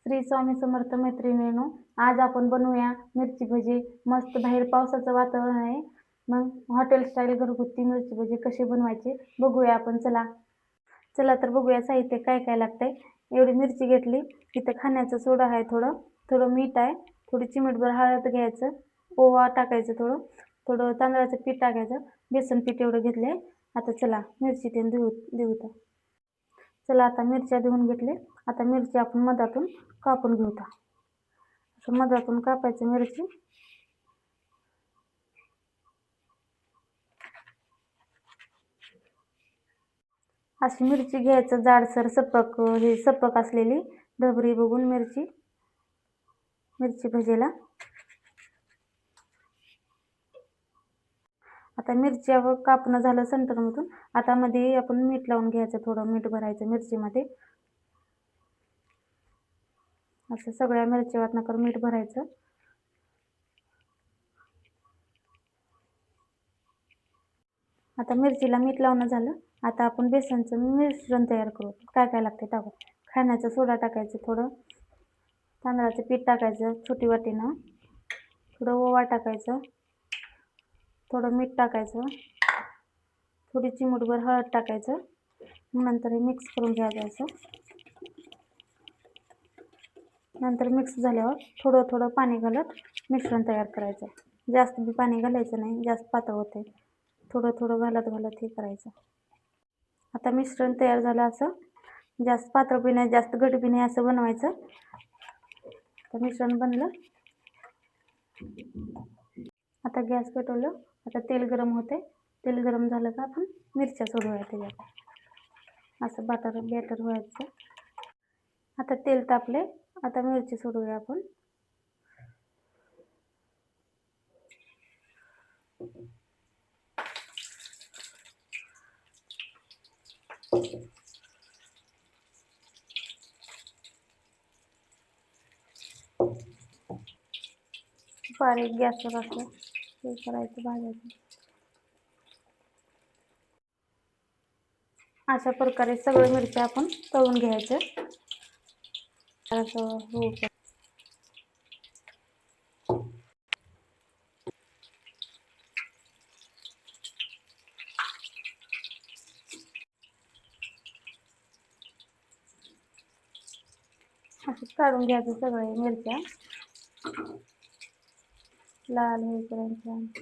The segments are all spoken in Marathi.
श्री स्वामी समर्थ मैत्रिणींनो, आज आपण बनवूया मिरची भजी. मस्त बाहेर पावसाचं वातावरण आहे. मग हॉटेल स्टाईल घरगुती मिरची भजी कशी बनवायची बघूया आपण. चला तर बघूया साहित्य काय काय लागतंय. एवढी मिरची घेतली. इथं खाण्याचा सोडा आहे, थोडं मीठ आहे, थोडी चिमटभर हळद घ्यायचं, ओवा टाकायचं, थोडं तांदळाचं पीठ टाकायचं, बेसन पीठ एवढं घेतलंय. आता चला मिरची ते देऊ. चला आता मिरच्या धुवून घेतले. आता मिरची आपण मधातून कापून घेऊ. असं मधातून कापायची मिरची. अशी मिरची घ्यायचं, जाडसर सपक असलेली ढबरी बघून मिरची भजीला. आता मिरच्या कापणं झालं सेंटरमधून. आता मध्ये आपण मीठ लावून घ्यायचं, थोडं मीठ भरायचं मिरचीमध्ये. असं सगळ्या मिरच्या वाटणाकर मीठ भरायचं. आता मिरचीला मीठ लावणं झालं. आता आपण बेसनचं मिश्रण तयार करू. काय काय लागते टाकू. खाण्याचा सोडा टाकायचं, थोडं तांदळाचं पीठ टाकायचं छोटी वाटीनं, थोडं ओवा टाकायचं, थोडं मीठ टाकायचं, थोडी चिमूटभर हळद टाकायचं. नंतर हे मिक्स करून घ्यायचं असं. नंतर मिक्स झाल्यावर थोडं पाणी घालत मिश्रण तयार करायचं. जास्त बी पाणी घालायचं नाही, जास्त पातळ होते. थोडं घालत हे करायचं. आता मिश्रण तयार झालं. असं जास्त पातळ बी नाही, जास्त घट बी नाही, असं बनवायचं. आता मिश्रण बनलं. आता गॅस पेटवलं. आता तेल गरम होते. तेल गरम झालं का आपण मिरच्या सोडूया त्याच्यात. असं बॅटर व्हायचं. आता तेल तापले. आता मिरची सोडूया आपण. बारीक गॅसवर असं हे करायचं, भाजायचं. अशा प्रकारे सगळ्या मिरच्या आपण तळून घ्यायचं. असं काढून घ्यायचं सगळे मिरच्या लाल होईपर्यंत.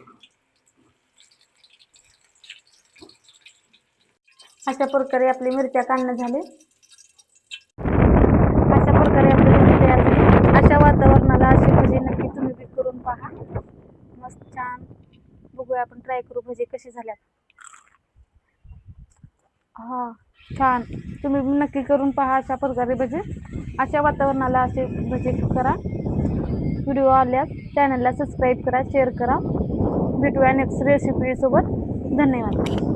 अशा प्रकारे आपली मिरच्या काढणं झाले. अशा प्रकारे आपली भजी तयार झाली. अशा वातावरणाला अशी भजी नक्की तुम्ही बी करून पहा. मस्त छान. बघूया आपण ट्राय करू भजी कशी झाल्यात. छान. तुम्ही नक्की करून पहा अशा प्रकारे भजी. अशा वातावरणाला असे भजी करा. व्हिडिओ आल्यास चॅनलला सबस्क्राईब करा, शेअर करा. भेटूया नेक्स्ट रेसिपी सोबत. धन्यवाद.